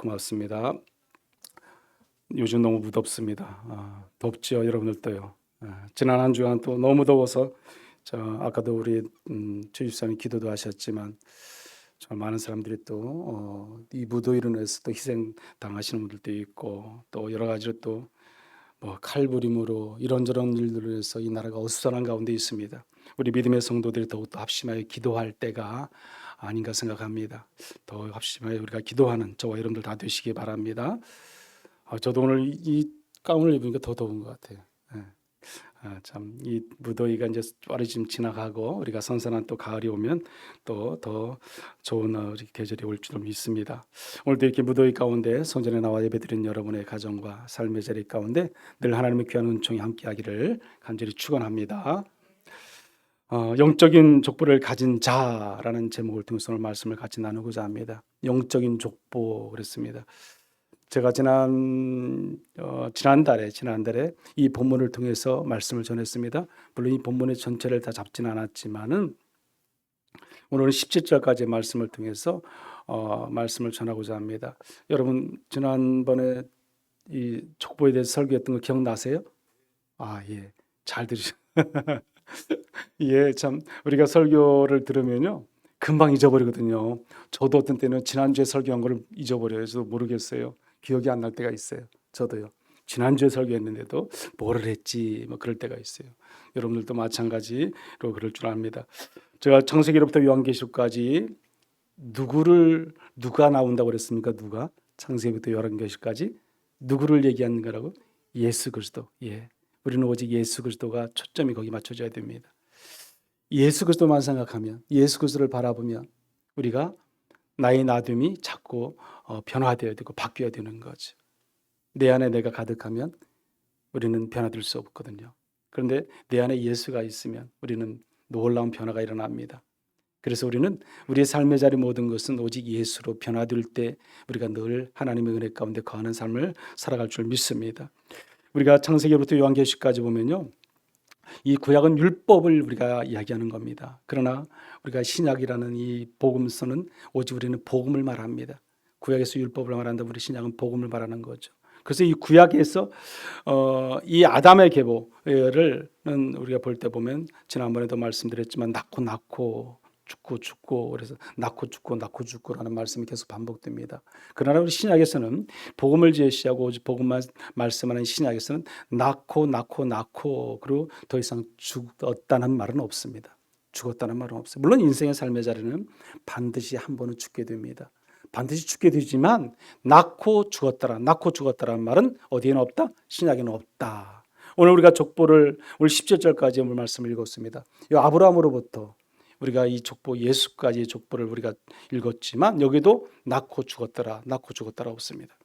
고맙습니다. 요즘 너무 무덥습니다. 덥죠, 여러분들도요. 지난 한 주간 또 너무 더워서 아까도 우리 주집사님 기도도 하셨지만 정말 많은 사람들이 또 이 무더위로 인해서 또 희생 당하시는 분들도 있고 또 여러 가지로 또 뭐 칼부림으로 이런저런 일들로 해서 이 나라가 어수선한 가운데 있습니다. 우리 믿음의 성도들이 더욱더 합심하여 기도할 때가 아닌가 생각합니다. 더 합심하여 우리가 기도하는 저와 여러분들 다 되시기 바랍니다. 저도 오늘 이 가운을 입으니까 더 더운 것 같아요. 예. 참 이 무더위가 이제 빠르게 좀 지나가고 우리가 선선한 또 가을이 오면 또 더 좋은 우리 계절이 올 줄 믿습니다. 오늘도 이렇게 무더위 가운데 성전에 나와 예배드린 여러분의 가정과 삶의 자리 가운데 늘 하나님의 귀한 은총이 함께하기를 간절히 축원합니다. 영적인 족보를 가진 자라는 제목을 통해서 오늘 말씀을 같이 나누고자 합니다. 영적인 족보 그랬습니다. 제가 지난달에 이 본문을 통해서 말씀을 전했습니다. 물론 이 본문의 전체를 다 잡지는 않았지만은 오늘은 17절까지 말씀을 통해서 말씀을 전하고자 합니다. 여러분 지난번에 이 족보에 대해서 설교했던 거 기억나세요? 예, 잘 들으셨. 예, 참 우리가 설교를 들으면요 금방 잊어버리거든요. 저도 어떤 때는 지난주에 설교한 걸 잊어버려요. 저도 모르겠어요. 기억이 안 날 때가 있어요. 저도요. 지난주에 설교했는데도 뭐를 했지 뭐 그럴 때가 있어요. 여러분들도 마찬가지로 그럴 줄 압니다. 제가 창세기로부터 요한계시록까지 누가 나온다고 그랬습니까? 누가? 창세기부터 요한계시록까지 누구를 얘기하는 거라고? 예수 그리스도. 예. 우리는 오직 예수 그리스도가 초점이 거기 맞춰져야 됩니다. 예수 그리스도만 생각하면, 예수 그리스도를 바라보면 우리가 나의 나됨이 자꾸 변화되어야 되고 바뀌어야 되는 거죠. 내 안에 내가 가득하면 우리는 변화될 수 없거든요. 그런데 내 안에 예수가 있으면 우리는 놀라운 변화가 일어납니다. 그래서 우리는 우리의 삶의 자리 모든 것은 오직 예수로 변화될 때 우리가 늘 하나님의 은혜 가운데 거하는 삶을 살아갈 줄 믿습니다. 우리가 창세기부터 요한계시까지 보면요, 이 구약은 율법을 우리가 이야기하는 겁니다. 그러나 우리가 신약이라는 이 복음서는 오직 우리는 복음을 말합니다. 구약에서 율법을 말한다면 우리 신약은 복음을 말하는 거죠. 그래서 이 구약에서 이 아담의 계보를 우리가 볼 때 보면 지난번에도 말씀드렸지만 낳고 죽고 그래서 낳고 죽고라는 말씀이 계속 반복됩니다. 그러나 우리 신약에서는 복음을 제시하고 복음만 말씀하는 신약에서는 낳고 그리고 더 이상 죽었다는 말은 없습니다. 죽었다는 말은 없어요. 물론 인생의 삶의 자리는 반드시 한 번은 죽게 됩니다. 반드시 죽게 되지만 낳고 죽었다라는 말은 어디에는 없다? 신약에는 없다. 오늘 우리가 족보를 오늘 17절까지 오늘 말씀을 읽었습니다. 이 아브라함으로부터 우리가 이 족보 예수까지의 족보를 우리가 읽었지만 여기도 낳고 죽었더라 없습니다.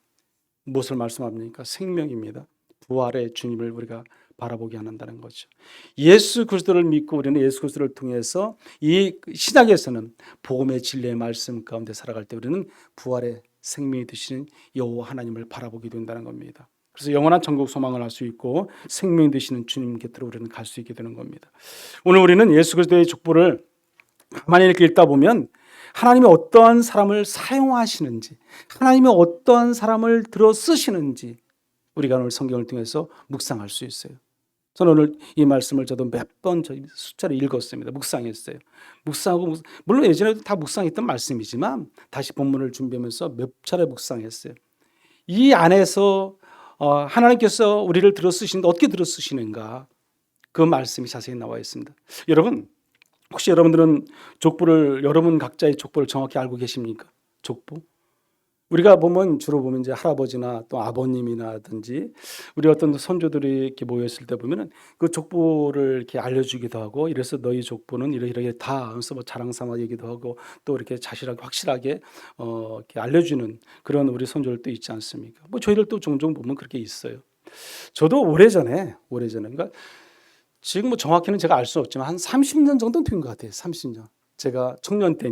무엇을 말씀합니까? 생명입니다. 부활의 주님을 우리가 바라보게 한다는 거죠. 예수 그리스도를 믿고 우리는 예수 그리스도를 통해서 이 신약에서는 복음의 진리의 말씀 가운데 살아갈 때 우리는 부활의 생명이 되시는 여호와 하나님을 바라보게 된다는 겁니다. 그래서 영원한 천국 소망을 할 수 있고 생명이 되시는 주님 곁으로 우리는 갈 수 있게 되는 겁니다. 오늘 우리는 예수 그리스도의 족보를 가만히 이렇게 읽다 보면 하나님이 어떠한 사람을 사용하시는지, 하나님이 어떠한 사람을 들어 쓰시는지 우리가 오늘 성경을 통해서 묵상할 수 있어요. 저는 오늘 이 말씀을 저도 몇 번 숫자를 읽었습니다. 묵상했어요. 묵상하고 물론 예전에도 다 묵상했던 말씀이지만 다시 본문을 준비하면서 몇 차례 묵상했어요. 이 안에서 하나님께서 우리를 들어 쓰시는데 어떻게 들어 쓰시는가 그 말씀이 자세히 나와 있습니다. 여러분 혹시 여러분들은 여러분 각자의 족보를 정확히 알고 계십니까? 족보? 우리가 주로 보면 이제 할아버지나 또 아버님이나든지 우리 어떤 선조들이 이렇게 모였을 때 보면은 그 족보를 이렇게 알려주기도 하고 이래서 너희 족보는 이러이러하게 다 하면서 자랑 삼아 얘기도 하고 또 이렇게 자신하게 확실하게 이렇게 알려주는 그런 우리 선조들도 있지 않습니까? 저희들도 종종 보면 그렇게 있어요. 저도 오래전에 그러니까 지금 정확히는 제가 알 수 없지만 한 30년 정도는 된 것 같아요. 30년. 제가 청년 때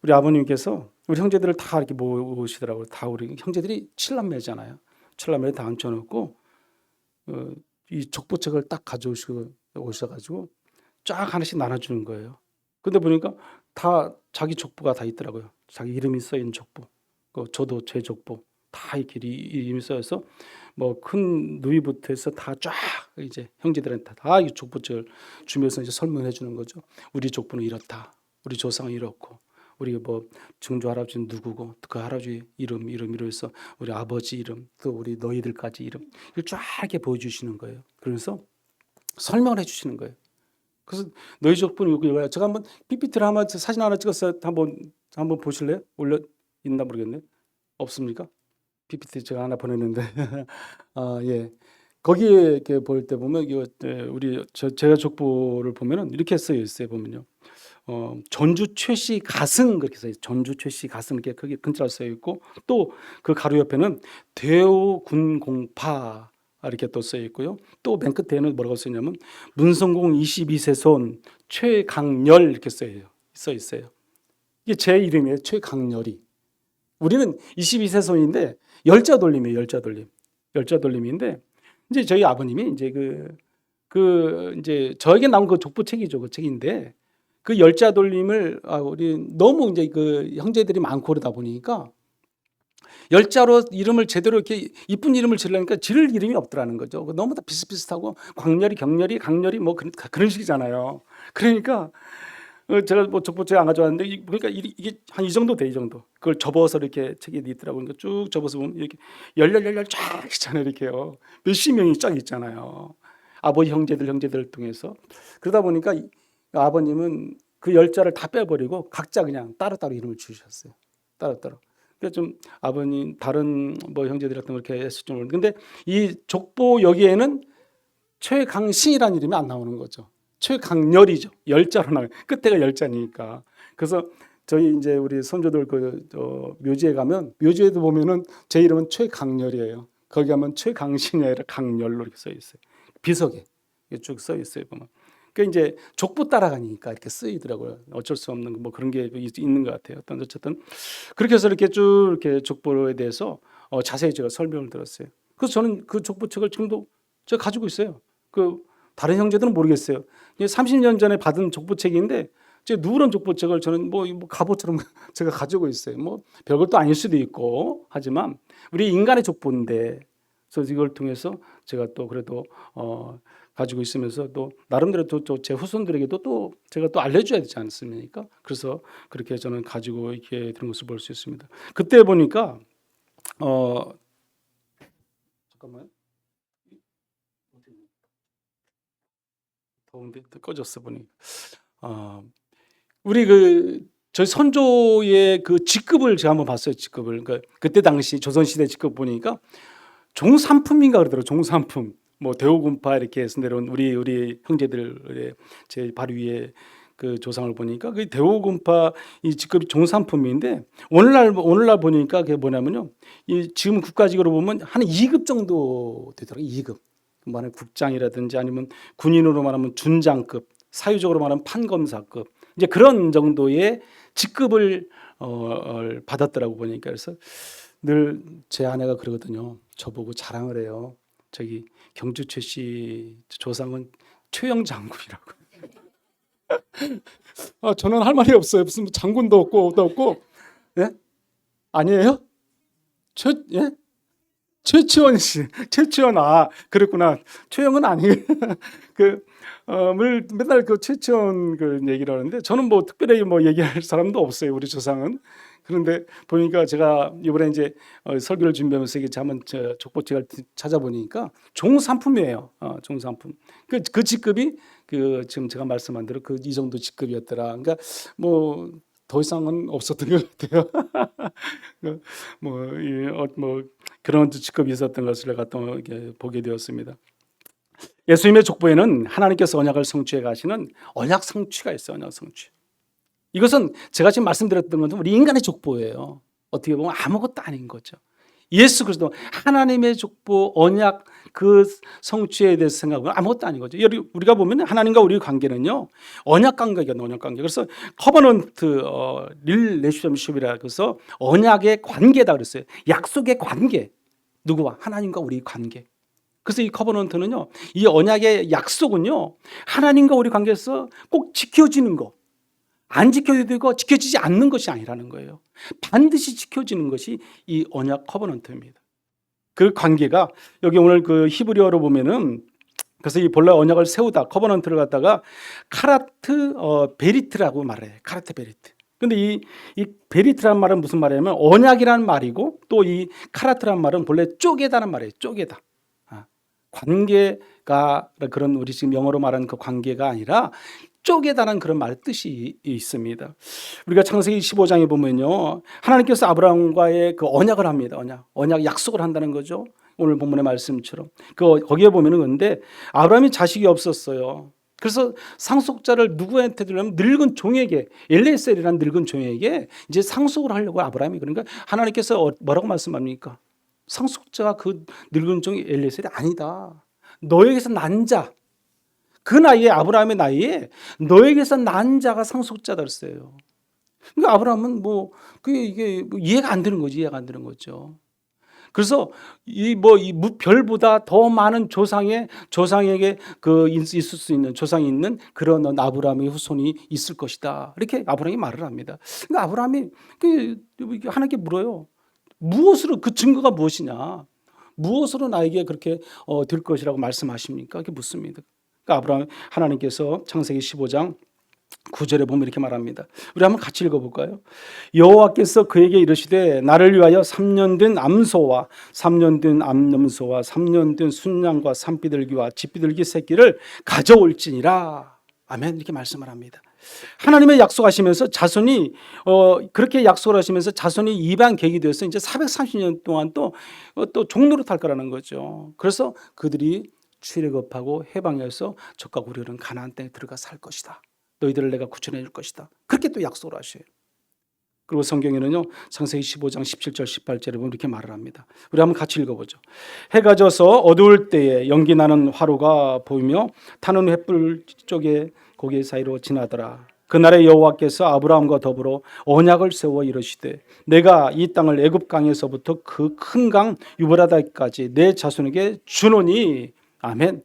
우리 아버님께서 우리 형제들을 다 이렇게 모으시더라고요. 다 우리 형제들이 7남매잖아요. 7남매를 다 앉혀놓고 이 족보책을 딱 오셔가지고 쫙 하나씩 나눠주는 거예요. 근데 보니까 다 자기 족보가 다 있더라고요. 자기 이름이 써있는 족보. 저도 제 족보 다 이렇게 이름이 써서 뭐 큰 누이부터 해서 다 쫙 이제 형제들한테 다 이 족보책을 주면서 이제 설명해 주는 거죠. 우리 족보는 이렇다. 우리 조상은 이렇고, 우리 뭐 증조 할아버지는 누구고, 그 할아버지 이름 해서 우리 아버지 이름, 또 우리 너희들까지 이름, 이걸 쫙 이렇게 보여주시는 거예요. 그래서 설명을 해주시는 거예요. 그래서 너희 족보는 이거야. 제가 한번 PPT를 한번 사진 하나 찍었어요. 한번 보실래요? 올려 있나 모르겠네. 없습니까? PPT 제가 하나 보냈는데 예. 거기에 이렇게 볼 때 보면 이거 우리 제가 족보를 보면은 이렇게 쓰여 있어요. 보면요. 전주 최씨 가승 그렇게 써 있어요. 전주 최씨 가승 이렇게 크게 근자로 써 있고, 또 그 가로 옆에는 대우 군공파 이렇게 또 써 있고요. 또 맨 끝에는 뭐라고 써 있냐면 문성공 22세 손 최강렬 이렇게 써 있어요. 이게 제 이름이에요. 최강렬이. 우리는 22세 손인데 열자 돌림이에요. 열자 돌림인데, 이제 저희 아버님이 이제 이제 저에게 나온 그 족보책이죠. 그 책인데, 그 열자 돌림을 우리 너무 이제 그 형제들이 많고 그러다 보니까 열자로 이름을 제대로 이렇게 이쁜 이름을 지으려니까 지을 이름이 없더라는 거죠. 너무 다 비슷비슷하고 광렬이, 경렬이, 강렬이 뭐 그런 식이잖아요. 그러니까 제가 뭐 족보책 안 가져왔는데 그러니까 이게 한 이 정도 돼, 이 정도. 그걸 접어서 이렇게 책에 있더라고요. 그러니까 쭉 접어서 보면 이렇게 열렬 쫙 있잖아요. 이렇게요. 몇십 명이 쫙 있잖아요. 아버지 형제들 통해서. 그러다 보니까 아버님은 그 열자를 다 빼버리고 각자 그냥 따로따로 이름을 지으셨어요. 따로따로. 그러니까 좀 아버님 다른 뭐 형제들 같은 거 이렇게 했을 줄 모르는데, 근데 이 족보 여기에는 최강신이라는 이름이 안 나오는 거죠. 최강렬이죠. 열자로 나와요. 끝에가 열자니까. 그래서 저희 이제 우리 선조들 묘지에 가면, 묘지에도 보면은 제 이름은 최강렬이에요. 거기 가면 최강신이 아니라 강렬로 이렇게 써 있어요. 비석에 쭉 써 있어요. 보면. 그 이제 족보 따라가니까 이렇게 쓰이더라고요. 어쩔 수 없는 뭐 그런 게 있는 것 같아요. 어쨌든 그렇게 해서 이렇게 쭉 이렇게 족보에 대해서 자세히 제가 설명을 들었어요. 그래서 저는 그 족보책을 지금도 제가 가지고 있어요. 다른 형제들은 모르겠어요. 30년 전에 받은 족보책인데, 제 누런 족보책을 저는 뭐 갑옷처럼 제가 가지고 있어요. 뭐 별것도 아닐 수도 있고 하지만 우리 인간의 족보인데, 그래서 이걸 통해서 제가 또 그래도 가지고 있으면서 또 나름대로 또 제 후손들에게도 또 제가 또 알려줘야 되지 않습니까? 그래서 그렇게 저는 가지고 이렇게 되는 것을 볼 수 있습니다. 그때 보니까 잠깐만. 더운데 또 꺼졌어 보니. 우리 저희 선조의 그 직급을 제가 한번 봤어요. 직급을. 그러니까 그때 당시 조선시대 직급 보니까 종삼품인가 그러더라고요. 종삼품. 뭐 대오군파 이렇게 해서 내려온 우리 형제들의 제 바로 위에 그 조상을 보니까 그 대오군파 이 직급이 종삼품인데, 오늘날 보니까 그게 뭐냐면요. 이 지금 국가직으로 보면 한 2급 정도 되더라고요. 2급. 말하면 국장이라든지 아니면 군인으로 말하면 준장급, 사유적으로 말하면 판검사급, 이제 그런 정도의 직급을 받았더라고 보니까. 그래서 늘 제 아내가 그러거든요. 저보고 자랑을 해요. 저기 경주 최씨 조상은 최영 장군이라고. 저는 할 말이 없어요. 무슨 장군도 없고. 예? 아니에요? 예? 최치원 씨, 최치원, 그랬구나. 최영은 아니에요. 맨날 그 최치원 그 얘기를 하는데, 저는 뭐 특별히 뭐 얘기할 사람도 없어요. 우리 조상은. 그런데 보니까 제가 이번에 이제 설교를 준비하면서 이게 한번 족보책을 찾아보니까 종삼품이에요. 종삼품. 그 직급이 지금 제가 말씀한 대로 이 정도 직급이었더라. 그러니까 뭐 더 이상은 없었던 것 같아요. 뭐 그런 직급이 있었던 것을 내가 또 보게 되었습니다. 예수님의 족보에는 하나님께서 언약을 성취해 가시는 언약 성취가 있어요. 언약 성취. 이것은 제가 지금 말씀드렸던 것은 우리 인간의 족보예요. 어떻게 보면 아무것도 아닌 거죠. 예수 그리스도 하나님의 족보, 언약 그 성취에 대해서 생각하면 아무것도 아닌 거죠. 우리가 보면 하나님과 우리의 관계는요, 언약 관계거든요. 언약 관계. 그래서 커버넌트 릴레이션십이라 그래서 언약의 관계다 그랬어요. 약속의 관계. 누구와? 하나님과 우리의 관계. 그래서 이 커버넌트는요, 이 언약의 약속은요, 하나님과 우리 관계에서 꼭 지켜지는 거. 안 지켜도 되고 지켜지지 않는 것이 아니라는 거예요. 반드시 지켜지는 것이 이 언약 커버넌트입니다. 그 관계가 여기 오늘 그 히브리어로 보면은 그래서 이 본래 언약을 세우다 커버넌트를 갖다가 카라트 베리트라고 말해요. 카라트 베리트. 근데 이 베리트란 말은 무슨 말이냐면 언약이라는 말이고 또 이 카라트란 말은 본래 쪼개다는 말이에요. 쪼개다. 관계가 그런 우리 지금 영어로 말하는 그 관계가 아니라 쪼개다는 그런 말 뜻이 있습니다. 우리가 창세기 15장에 보면요, 하나님께서 아브라함과의 그 언약을 합니다. 언약 약속을 한다는 거죠. 오늘 본문의 말씀처럼 거기에 보면은 근데 아브라함이 자식이 없었어요. 그래서 상속자를 누구한테 주려면 늙은 종에게, 엘리에셀이라는 늙은 종에게 이제 상속을 하려고 아브라함이, 그러니까 하나님께서 뭐라고 말씀합니까? 상속자가 그 늙은 종 엘리에셀이 아니다. 너에게서 난 자, 그 나이에 아브라함의 나이에 너에게서 난 자가 상속자다 그랬어요. 그러니까 아브라함은 이게 이해가 안 되는 거지, 이해가 안 되는 거죠. 그래서 이 별보다 더 많은 조상에게 있을 수 있는 조상이 있는 그런 아브라함의 후손이 있을 것이다. 이렇게 아브라함이 말을 합니다. 그러니까 아브라함이 하나님께 물어요. 무엇으로 그 증거가 무엇이냐? 무엇으로 나에게 그렇게 될 것이라고 말씀하십니까? 이렇게 묻습니다. 그러니까 아브라함 하나님께서 창세기 15장 9절에 보면 이렇게 말합니다. 우리 한번 같이 읽어볼까요? 여호와께서 그에게 이르시되 나를 위하여 3년 된 암소와 3년 된 암염소와 3년 된 순양과 산비둘기와 집비둘기 새끼를 가져올지니라. 아멘. 이렇게 말씀을 합니다. 하나님의 약속하시면서 자손이 그렇게 약속을 하시면서 자손이 이방 객이 되어서 이제 430년 동안 또 종로로 탈 거라는 거죠. 그래서 그들이 출애굽하고 해방해서 적과 우리는 가나안 땅에 들어가 살 것이다. 너희들을 내가 구원해 줄 것이다. 그렇게 또 약속을 하셔요. 그리고 성경에는요, 창세기 15장 17절 18절에 보면 이렇게 말을 합니다. 우리 한번 같이 읽어보죠. 해가 져서 어두울 때에 연기 나는 화로가 보이며 타는 횃불 쪽에 고개 사이로 지나더라. 그날에 여호와께서 아브라함과 더불어 언약을 세워 이르시되 내가 이 땅을 애굽 강에서부터 그 큰 강 유브라다까지 내 자손에게 주노니. 아멘.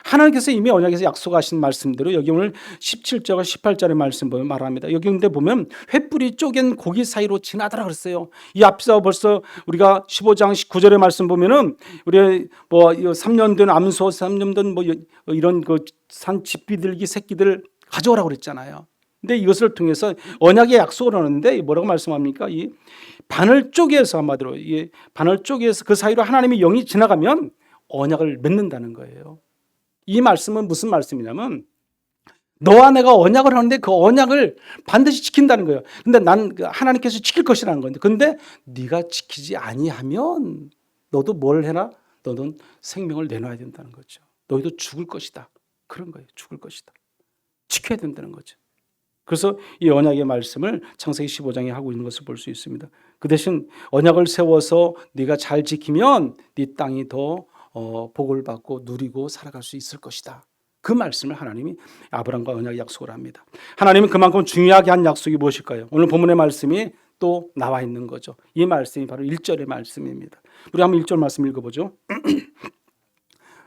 하나님께서 이미 언약에서 약속하신 말씀대로 여기 오늘 17절과 18절의 말씀 보면 말합니다. 여기 근데 보면 횃불이 쪼갠 고기 사이로 지나더라 그랬어요. 이 앞서 벌써 우리가 15장 19절의 말씀 보면은 우리 3년 된 암소, 3년 된 이런 그 산 집비둘기 새끼들 가져오라고 그랬잖아요. 근데 이것을 통해서 언약의 약속을 하는데 뭐라고 말씀합니까? 이 바늘 쪼개서 한마디로 이 바늘 쪼개서 그 사이로 하나님의 영이 지나가면 언약을 맺는다는 거예요. 이 말씀은 무슨 말씀이냐면 너와 내가 언약을 하는데 그 언약을 반드시 지킨다는 거예요. 근데 난 하나님께서 지킬 것이라는 건데, 근데 네가 지키지 아니하면 너도 뭘 해라? 너는 생명을 내놔야 된다는 거죠. 너희도 죽을 것이다. 그런 거예요. 죽을 것이다. 지켜야 된다는 거죠. 그래서 이 언약의 말씀을 창세기 15장에 하고 있는 것을 볼 수 있습니다. 그 대신 언약을 세워서 네가 잘 지키면 네 땅이 더 복을 받고 누리고 살아갈 수 있을 것이다. 그 말씀을 하나님이 아브라함과 언약 약속을 합니다. 하나님은 그만큼 중요하게 한 약속이 무엇일까요? 오늘 본문의 말씀이 또 나와 있는 거죠. 이 말씀이 바로 1절의 말씀입니다. 우리 한번 1절 말씀 읽어보죠.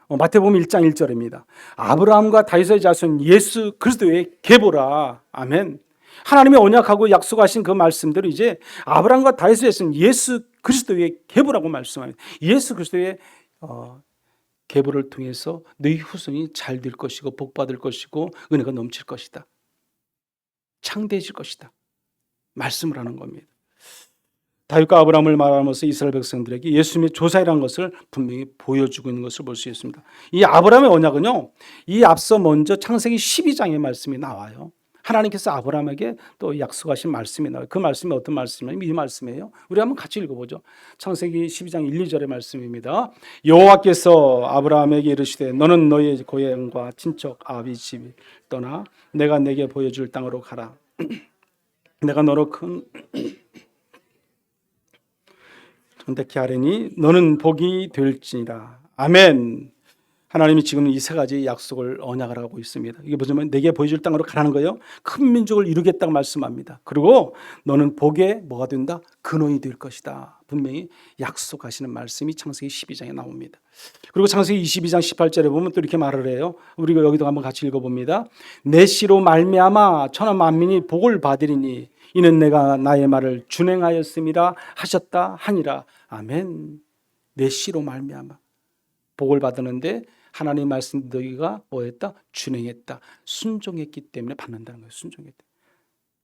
마태복음 1장 1절입니다. 아브라함과 다윗의 자손 예수 그리스도의 계보라. 아멘. 하나님이 언약하고 약속하신 그 말씀대로 이제 아브라함과 다윗의 자손 예수 그리스도의 계보라고 말씀합니다. 예수 그리스도의 계보를 통해서 너희 후손이 잘 될 것이고 복 받을 것이고 은혜가 넘칠 것이다. 창대해질 것이다. 말씀을 하는 겁니다. 다윗과 아브라함을 말하면서 이스라엘 백성들에게 예수님의 조사이라는 것을 분명히 보여주고 있는 것을 볼 수 있습니다. 이 아브라함의 언약은요, 이 앞서 먼저 창세기 12장의 말씀이 나와요. 하나님께서 아브라함에게 또 약속하신 말씀이 나와요. 그 말씀이 어떤 말씀이냐면 이 말씀이에요. 우리 한번 같이 읽어보죠. 창세기 12장 1, 2절의 말씀입니다. 여호와께서 아브라함에게 이르시되 너는 너의 고향과 친척 아비 집을 떠나 내가 내게 보여줄 땅으로 가라. 내가 너로 큰 선택케 하리니 너는 복이 될지니라. 아멘. 하나님이 지금 이 세 가지 약속을 언약을 하고 있습니다. 이게 보시면 내게 보여줄 땅으로 가라는 거예요. 큰 민족을 이루겠다고 말씀합니다. 그리고 너는 복의 뭐가 된다? 근원이 될 것이다. 분명히 약속하시는 말씀이 창세기 12장에 나옵니다. 그리고 창세기 22장 18절에 보면 또 이렇게 말을 해요. 우리가 여기도 한번 같이 읽어봅니다. 내 씨로 말미암아 천하 만민이 복을 받으리니 이는 내가 나의 말을 준행하였음이라 하셨다 하니라. 아멘. 내 씨로 말미암아 복을 받았는데 하나님의 말씀 너희가 뭐했다? 준행했다. 순종했기 때문에 받는다는 거예요. 순종했다.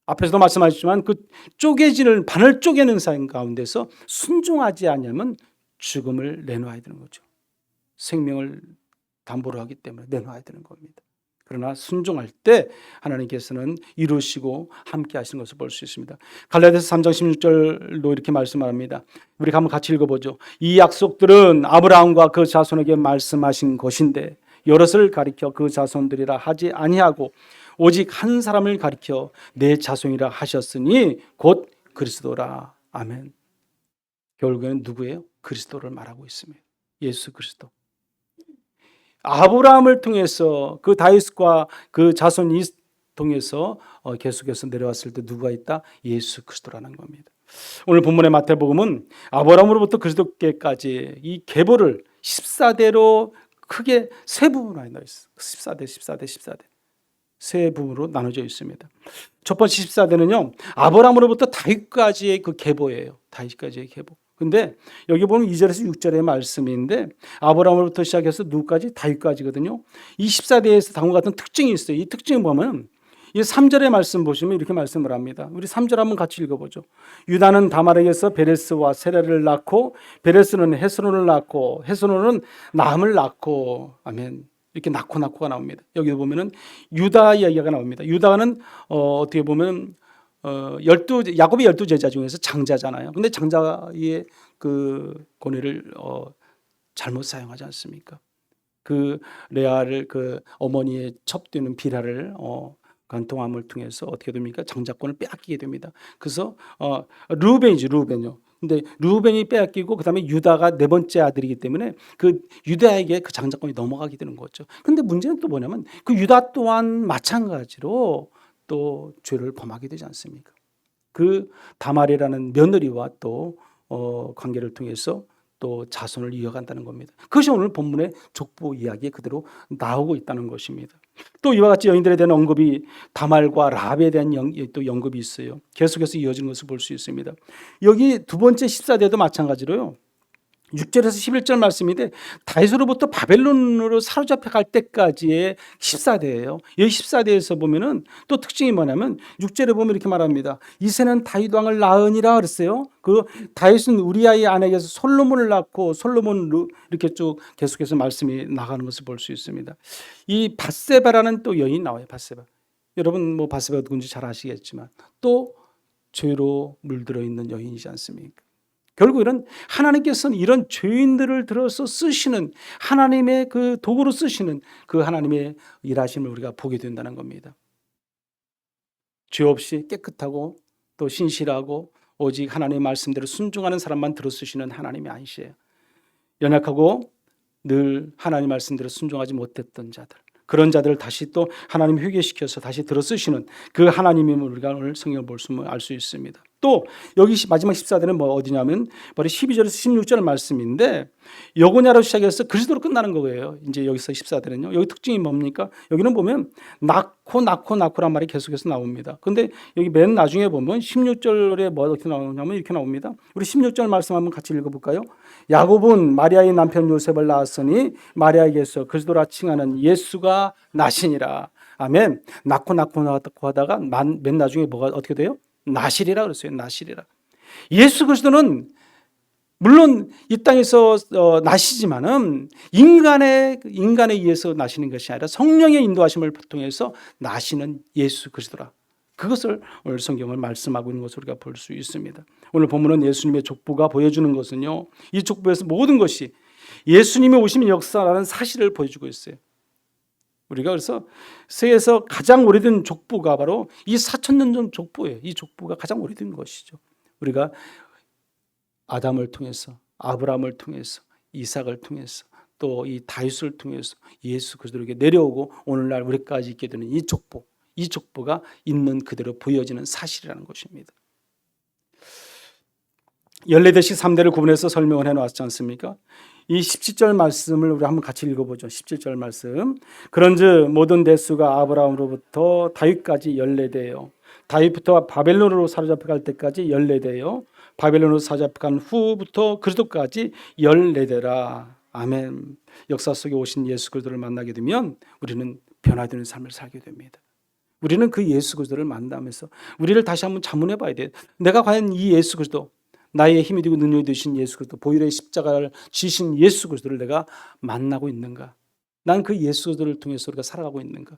앞에서도 말씀하셨지만 그 쪼개지는 반을 쪼개는 사인 가운데서 순종하지 않으면 죽음을 내놓아야 되는 거죠. 생명을 담보로 하기 때문에 내놓아야 되는 겁니다. 그러나 순종할 때 하나님께서는 이루시고 함께 하시는 것을 볼 수 있습니다. 갈라디아서 3장 16절도 이렇게 말씀합니다. 우리 한번 같이 읽어보죠. 이 약속들은 아브라함과 그 자손에게 말씀하신 것인데 여럿을 가리켜 그 자손들이라 하지 아니하고 오직 한 사람을 가리켜 내 자손이라 하셨으니 곧 그리스도라. 아멘. 결국에는 누구예요? 그리스도를 말하고 있습니다. 예수 그리스도. 아브라함을 통해서 그 다윗과 그 자손이 통해서 계속해서 내려왔을 때 누가 있다? 예수 그리스도라는 겁니다. 오늘 본문의 마태복음은 아브라함으로부터 그리스도께까지 이 계보를 14대로 크게 세 부분으로 나눠 있어요. 14대 세 부분으로 나눠져 있습니다. 첫 번째 14대는요 아브라함으로부터 다윗까지의 그 계보예요. 다윗까지의 계보. 근데 여기 보면 2절에서 6절의 말씀인데 아브라함으로부터 시작해서 누구까지? 다윗까지거든요. 이 14대에서 다음과 같은 특징이 있어요. 이 특징을 보면 이 3절의 말씀 보시면 이렇게 말씀을 합니다. 우리 3절 한번 같이 읽어보죠. 유다는 다말에게서 베레스와 세라를 낳고 베레스는 헤스론을 낳고 헤스론은 나함을 낳고 아멘. 이렇게 낳고가 나옵니다. 여기 보면은 유다 이야기가 나옵니다. 유다는 어떻게 보면 야곱의 12제자 중에서 장자잖아요. 근데 장자의 그 권위를 잘못 사용하지 않습니까? 그 레아를 그 어머니의 첩되는 비라를 간통함을 통해서 어떻게 됩니까? 장자권을 빼앗기게 됩니다. 그래서 루벤이요. 근데 루벤이 빼앗기고 그다음에 유다가 네 번째 아들이기 때문에 그 유다에게 그 장자권이 넘어가게 되는 거죠. 근데 문제는 또 뭐냐면 그 유다 또한 마찬가지로 또 죄를 범하게 되지 않습니까? 그 다말이라는 며느리와 또 관계를 통해서 또 자손을 이어간다는 겁니다. 그것이 오늘 본문의 족보 이야기에 그대로 나오고 있다는 것입니다. 또 이와 같이 여인들에 대한 언급이 다말과 라합에 대한 또 언급이 있어요. 계속해서 이어지는 것을 볼 수 있습니다. 여기 두 번째 14대도 마찬가지로요. 6절에서 11절 말씀인데 다윗으로부터 바벨론으로 사로잡혀 갈 때까지의 14대예요. 이 14대에서 보면은 또 특징이 뭐냐면 6절에 보면 이렇게 말합니다. 이새는 다윗 왕을 낳으니라 그랬어요. 그 다윗은 우리아의 아내에게서 솔로몬을 낳고 솔로몬 이렇게 쭉 계속해서 말씀이 나가는 것을 볼 수 있습니다. 이 밧세바라는 또 여인이 나와요. 밧세바. 여러분 뭐 밧세바가 누군지 잘 아시겠지만 또 죄로 물들어 있는 여인이지 않습니까? 결국에는 하나님께서는 이런 죄인들을 들어서 쓰시는 하나님의 그 도구로 쓰시는 그 하나님의 일하심을 우리가 보게 된다는 겁니다. 죄 없이 깨끗하고 또 신실하고 오직 하나님의 말씀대로 순종하는 사람만 들어 쓰시는 하나님이 아니시에요. 연약하고 늘 하나님 말씀대로 순종하지 못했던 자들, 그런 자들을 다시 또 하나님 회개시켜서 다시 들어 쓰시는 그 하나님임을 우리가 오늘 성경을 보면 알 수 있습니다. 또 여기 마지막 14대는 뭐 어디냐면 바로 12절에서 16절 말씀인데 여고냐로 시작해서 그리스도로 끝나는 거예요. 이제 여기서 14대는요. 여기 특징이 뭡니까? 여기는 보면 낳고란 말이 계속해서 나옵니다. 근데 여기 맨 나중에 보면 16절에 뭐 어떻게 나오냐면 이렇게 나옵니다. 우리 16절 말씀 한번 같이 읽어볼까요? 야곱은 마리아의 남편 요셉을 낳았으니 마리아에게서 그리스도라 칭하는 예수가 나시니라. 아멘. 낳고 하다가 맨 나중에 뭐가 어떻게 돼요? 나시리라 그랬어요. 나시리라. 예수 그리스도는 물론 이 땅에서 나시지만은 인간에 의해서 나시는 것이 아니라 성령의 인도하심을 통해서 나시는 예수 그리스도라. 그것을 오늘 성경을 말씀하고 있는 것을 우리가 볼 수 있습니다. 오늘 본문은 예수님의 족보가 보여주는 것은요. 이 족보에서 모든 것이 예수님의 오심의 역사라는 사실을 보여주고 있어요. 우리가 그래서 세계에서 가장 오래된 족보가 바로 이 4,000년 전 족보예요. 이 족보가 가장 오래된 것이죠. 우리가 아담을 통해서 아브라함을 통해서 이삭을 통해서 또 이 다윗을 통해서 예수 그리스도에게 내려오고 오늘날 우리까지 있게 되는 이 족보가 있는 그대로 보여지는 사실이라는 것입니다. 14대씩 3대를 구분해서 설명을 해놓았지 않습니까? 이 17절 말씀을 우리 한번 같이 읽어보죠. 17절 말씀. 그런즉 모든 대수가 아브라함으로부터 다윗까지 14대요. 다윗부터 바벨론으로 사로잡혀갈 때까지 14대요. 바벨론으로 사로잡혀간 후부터 그리스도까지 14대라. 아멘. 역사 속에 오신 예수 그리스도를 만나게 되면 우리는 변화되는 삶을 살게 됩니다. 우리는 그 예수 그리스도를 만나면서 우리를 다시 한번 자문해 봐야 돼요. 내가 과연 이 예수 그리스도, 나의 힘이 되고 능력이 되신 예수 그리스도, 보혈의 십자가를 지신 예수 그리스도를 내가 만나고 있는가? 난 그 예수 그리스도를 통해서 우리가 살아가고 있는가?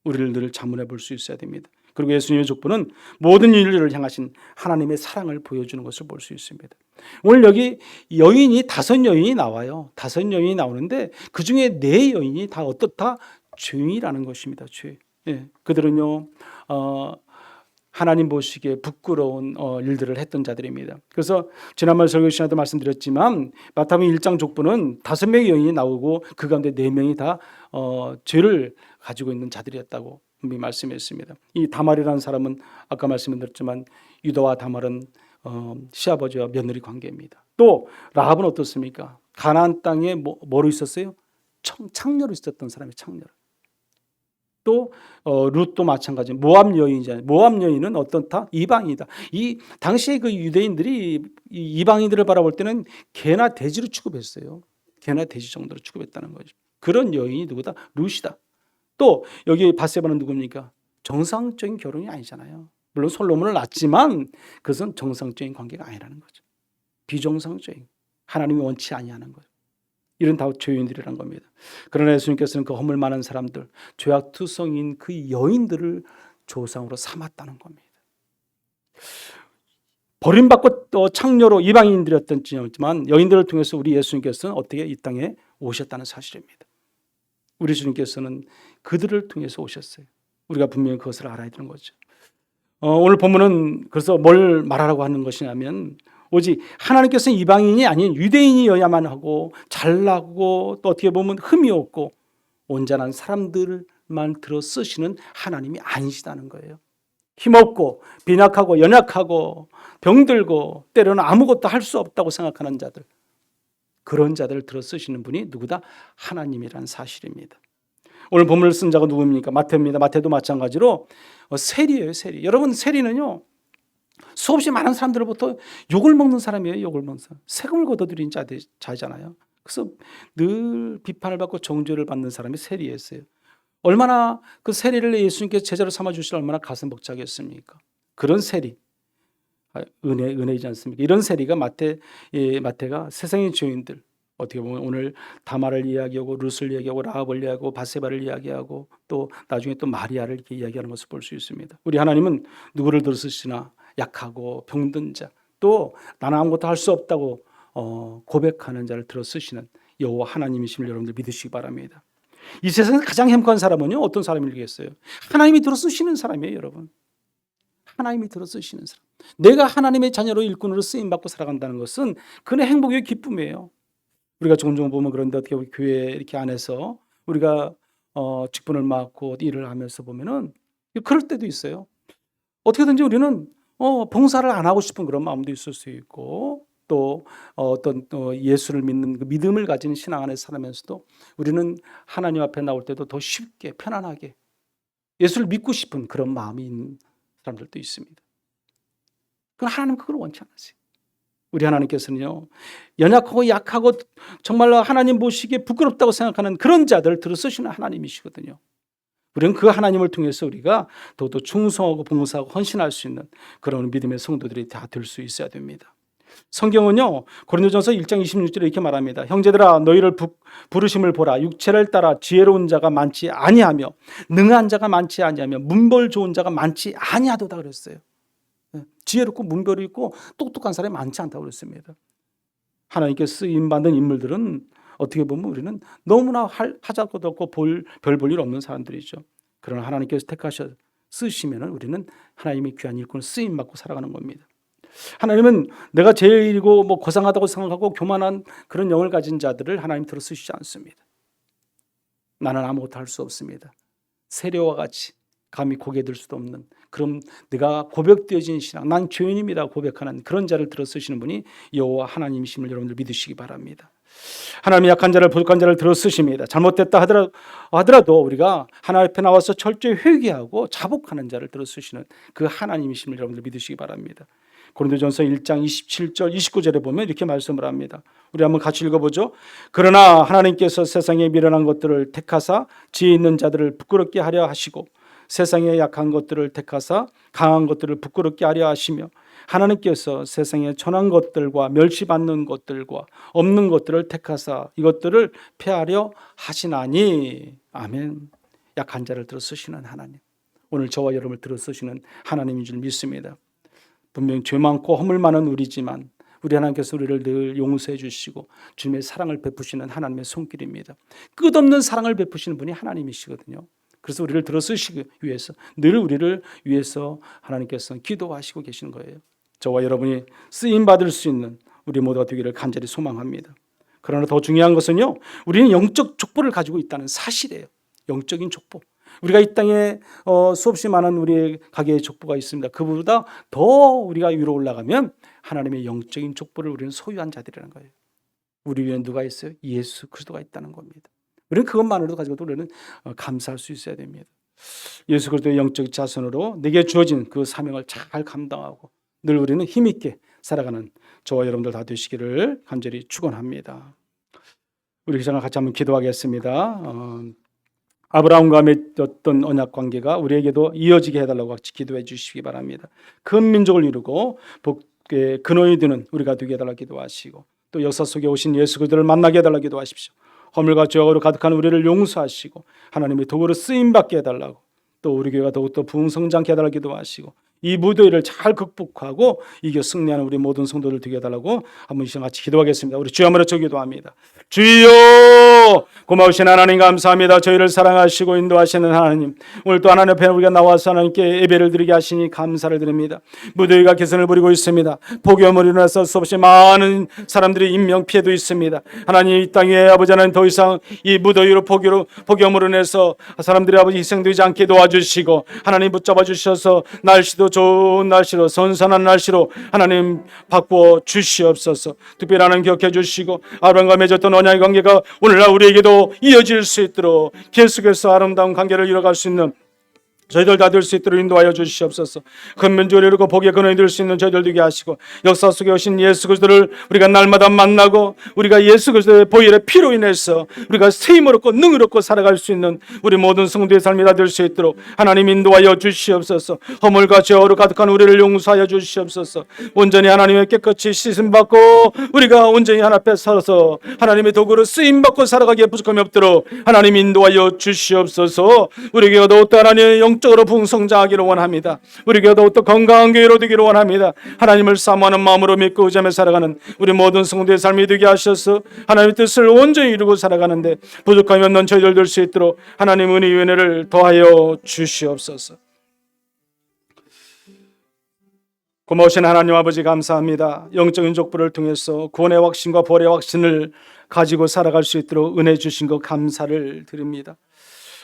우리를 늘 자문해 볼 수 있어야 됩니다. 그리고 예수님의 족보는 모든 인류를 향하신 하나님의 사랑을 보여주는 것을 볼 수 있습니다. 오늘 여기 여인이 5여인이 나와요. 5여인이 나오는데 그중에 4여인이 다 어떻다? 죄인이라는 것입니다. 죄. 예, 그들은요 하나님 보시기에 부끄러운 일들을 했던 자들입니다. 그래서 지난번 설교 시간에도 말씀드렸지만 마태복음 1장 족보는 5명의 여인이 나오고 그 가운데 4명이 다 죄를 가지고 있는 자들이었다고 분명히 말씀했습니다. 이 다말이라는 사람은 아까 말씀드렸지만 유다와 다말은 시아버지와 며느리 관계입니다. 또 라합은 어떻습니까? 가나안 땅에 뭐로 있었어요? 창녀로 있었던 사람이 창녀로. 또 룻도 마찬가지. 모압 여인이잖아요. 모압 여인은 어떻다? 이방이다. 이 당시에 그 유대인들이 이방인들을 바라볼 때는 개나 돼지로 취급했어요. 개나 돼지 정도로 취급했다는 거죠. 그런 여인이 누구다? 룻이다. 또 여기 밧세바는 누굽니까? 정상적인 결혼이 아니잖아요. 물론 솔로몬을 낳았지만 그것은 정상적인 관계가 아니라는 거죠. 비정상적인, 하나님이 원치 아니하는 거죠. 이런 다 죄인들이란 겁니다. 그러나 예수님께서는 그 허물 많은 사람들, 죄악투성인 그 여인들을 조상으로 삼았다는 겁니다. 버림받고 또 창녀로 이방인들이었지만 여인들을 통해서 우리 예수님께서는 어떻게 이 땅에 오셨다는 사실입니다. 우리 주님께서는 그들을 통해서 오셨어요. 우리가 분명히 그것을 알아야 되는 거죠. 오늘 본문은 그래서 뭘 말하라고 하는 것이냐면 오직 하나님께서는 이방인이 아닌 유대인이어야만 하고 잘나고 또 어떻게 보면 흠이 없고 온전한 사람들만 들어 쓰시는 하나님이 아니시다는 거예요. 힘없고 빈약하고 연약하고 병들고 때로는 아무것도 할 수 없다고 생각하는 자들, 그런 자들을 들어 쓰시는 분이 누구다? 하나님이라는 사실입니다. 오늘 본문을 쓴 자가 누구입니까? 마태입니다. 마태도 마찬가지로 세리예요. 세리. 여러분, 세리는요 수없이 많은 사람들로부터 욕을 먹는 사람이에요. 욕을 먹는 사람. 세금을 걷어들인 자잖아요. 그래서 늘 비판을 받고 정죄를 받는 사람이 세리였어요. 얼마나 그 세리를 예수님께서 제자로 삼아주시려 얼마나 가슴 벅차겠습니까? 그런 세리, 은혜이지 않습니까? 이런 세리가 마태가 세상의 죄인들, 어떻게 보면 오늘 다말을 이야기하고 룻을 이야기하고 라합을 이야기하고 밧세바를 이야기하고 또 나중에 또 마리아를 이렇게 이야기하는 것을 볼 수 있습니다. 우리 하나님은 누구를 들어 쓰시나? 약하고 병든 자, 또 나는 아무것도 할 수 없다고 고백하는 자를 들어 쓰시는 여호와 하나님이심을 여러분들 믿으시기 바랍니다. 이 세상에서 가장 행복한 사람은요 어떤 사람이겠어요? 하나님이 들어 쓰시는 사람이에요. 여러분, 하나님이 들어 쓰시는 사람. 내가 하나님의 자녀로 일꾼으로 쓰임받고 살아간다는 것은 그는 행복의 기쁨이에요. 우리가 종종 보면 그런데 어떻게 교회 이렇게 안에서 우리가 직분을 맡고 일을 하면서 보면은 그럴 때도 있어요. 어떻게든지 우리는 봉사를 안 하고 싶은 그런 마음도 있을 수 있고 또 어떤 예수를 믿는 그 믿음을 가진 신앙 안에 살면서도 우리는 하나님 앞에 나올 때도 더 쉽게 편안하게 예수를 믿고 싶은 그런 마음이 있는 사람들도 있습니다. 그건 하나님 그걸 원치 않으세요. 우리 하나님께서는요 연약하고 약하고 정말로 하나님 보시기에 부끄럽다고 생각하는 그런 자들을 들어 쓰시는 하나님이시거든요. 우리는 그 하나님을 통해서 우리가 더더 충성하고 봉사하고 헌신할 수 있는 그런 믿음의 성도들이 다 될 수 있어야 됩니다. 성경은요 고린도전서 1장 26절에 이렇게 말합니다. 형제들아 너희를 부르심을 보라. 육체를 따라 지혜로운 자가 많지 아니하며 능한 자가 많지 아니하며 문벌 좋은 자가 많지 아니하도다 그랬어요. 지혜롭고 문벌이 있고 똑똑한 사람이 많지 않다고 그랬습니다. 하나님께 쓰임받는 인물들은 어떻게 보면 우리는 너무나 하잘 것도 없고 별 볼 일 없는 사람들이죠. 그러나 하나님께서 택하셔 쓰시면 우리는 하나님의 귀한 일꾼을 쓰임받고 살아가는 겁니다. 하나님은 내가 제일이고 뭐 고상하다고 생각하고 교만한 그런 영을 가진 자들을 하나님 들어 쓰시지 않습니다. 나는 아무것도 할 수 없습니다. 세례와 같이 감히 고개 들 수도 없는, 그럼 내가 고백되어진 신앙, 난 죄인입니다 고백하는 그런 자를 들어 쓰시는 분이 여호와 하나님이심을 여러분들 믿으시기 바랍니다. 하나님이 약한 자를, 부족한 자를 들어 쓰십니다. 잘못됐다 하더라도 우리가 하나님 앞에 나와서 철저히 회개하고 자복하는 자를 들어 쓰시는 그 하나님이심을 여러분들 믿으시기 바랍니다. 고린도전서 1장 27절 29절에 보면 이렇게 말씀을 합니다. 우리 한번 같이 읽어보죠. 그러나 하나님께서 세상에 미련한 것들을 택하사 지혜 있는 자들을 부끄럽게 하려 하시고 세상에 약한 것들을 택하사 강한 것들을 부끄럽게 하려 하시며 하나님께서 세상에 천한 것들과 멸시받는 것들과 없는 것들을 택하사 이것들을 폐하려 하시나니. 아멘. 약한 자를 들어 쓰시는 하나님, 오늘 저와 여러분을 들어 쓰시는 하나님인 줄 믿습니다. 분명 죄 많고 허물 많은 우리지만 우리 하나님께서 우리를 늘 용서해 주시고 주님의 사랑을 베푸시는 하나님의 손길입니다. 끝없는 사랑을 베푸시는 분이 하나님이시거든요. 그래서 우리를 들어 쓰시기 위해서, 늘 우리를 위해서 하나님께서 기도하시고 계시는 거예요. 저와 여러분이 쓰임받을 수 있는 우리 모두가 되기를 간절히 소망합니다. 그러나 더 중요한 것은요, 우리는 영적 족보를 가지고 있다는 사실이에요. 영적인 족보. 우리가 이 땅에 수없이 많은 우리의 가계의 족보가 있습니다. 그보다 더 우리가 위로 올라가면 하나님의 영적인 족보를 우리는 소유한 자들이라는 거예요. 우리 위에 누가 있어요? 예수 그리스도가 있다는 겁니다. 우리는 그것만으로도 가지고도 우리는 감사할 수 있어야 됩니다. 예수 그리스도의 영적 자손으로 내게 주어진 그 사명을 잘 감당하고 늘 우리는 힘있게 살아가는 저와 여러분들 다 되시기를 간절히 축원합니다. 우리 그 시간을 같이 한번 기도하겠습니다. 아브라함과 맺었던 언약 관계가 우리에게도 이어지게 해달라고 같이 기도해 주시기 바랍니다. 큰 민족을 이루고 복의 근원이 되는 우리가 되게 해달라고 기도하시고, 또 역사 속에 오신 예수 그리스도를 만나게 해달라고 기도하십시오. 허물과 죄악으로 가득한 우리를 용서하시고 하나님의 도구로 쓰임받게 해달라고, 또 우리 교회가 더욱더 부흥성장케 해달라고 기도하시고 이 무더위를 잘 극복하고 이겨 승리하는 우리 모든 성도들 되게 해달라고 한번 이 시간 같이 기도하겠습니다. 우리 주여 한번 기도합니다. 주여, 고마우신 하나님 감사합니다. 저희를 사랑하시고 인도하시는 하나님, 오늘 또 하나님 앞에 우리가 나와서 하나님께 예배를 드리게 하시니 감사를 드립니다. 무더위가 개선을 부리고 있습니다. 폭염으로 인해서 수없이 많은 사람들이 인명 피해도 있습니다. 하나님, 이 땅에 아버지 하나님 더 이상 이 무더위로 폭염으로 인해서 사람들이 아버지 희생되지 않게 도와주시고 하나님 붙잡아 주셔서 날씨도 좋은 날씨로, 선선한 날씨로 하나님 바꾸어 주시옵소서. 특별히 하나님 기억해 주시고 아브라함과 맺었던 언약의 관계가 오늘날 우리에게도 이어질 수 있도록 계속해서 아름다운 관계를 이어갈 수 있는 저희들 다 될 수 있도록 인도하여 주시옵소서. 큰 민족을 이루고 복의 근원이 될 수 있는 저희들 되게 하시고, 역사 속에 오신 예수 그리스도를 우리가 날마다 만나고 우리가 예수 그리스도의 보혈의 피로 인해서 우리가 세임을 얻고 능을 얻고 살아갈 수 있는 우리 모든 성도의 삶이 다 될 수 있도록 하나님 인도하여 주시옵소서. 허물과 죄악으로 가득한 우리를 용서하여 주시옵소서. 온전히 하나님의 깨끗이 씻음받고 우리가 온전히 하나님 앞에 살아서 하나님의 도구로 쓰임받고 살아가기에 부족함이 없도록 하나님 인도하여 주시옵소서. 우리에게 더욱더 하나님의 영적으로 풍성장하기를 원합니다. 우리가 더욱더 건강한 교회로 되기를 원합니다. 하나님을 사모하는 마음으로 믿고 의지하며 살아가는 우리 모든 성도의 삶이 되게 하셔서 하나님의 뜻을 온전히 이루고 살아가는데 부족함이 없는 저희들 될 수 있도록 하나님 은혜의 은혜를 더하여 주시옵소서. 고마우신 하나님 아버지 감사합니다. 영적인 족보를 통해서 구원의 확신과 벌의 확신을 가지고 살아갈 수 있도록 은혜 주신 것 감사를 드립니다.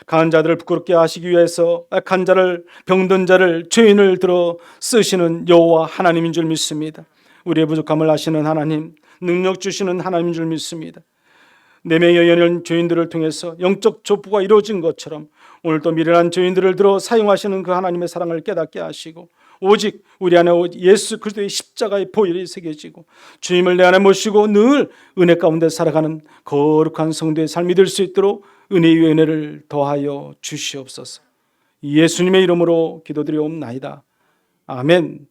강한 자들을 부끄럽게 하시기 위해서 약한 자를, 병든 자를, 죄인을 들어 쓰시는 여호와 하나님인 줄 믿습니다. 우리의 부족함을 아시는 하나님, 능력 주시는 하나님인 줄 믿습니다. 4명의 연연 죄인들을 통해서 영적 족보가 이루어진 것처럼 오늘도 미련한 죄인들을 들어 사용하시는 그 하나님의 사랑을 깨닫게 하시고, 오직 우리 안에 예수 그리스도의 십자가의 보혈이 새겨지고 주님을 내 안에 모시고 늘 은혜 가운데 살아가는 거룩한 성도의 삶이 될 수 있도록 은혜의 은혜를 더하여 주시옵소서. 예수님의 이름으로 기도드리옵나이다. 아멘.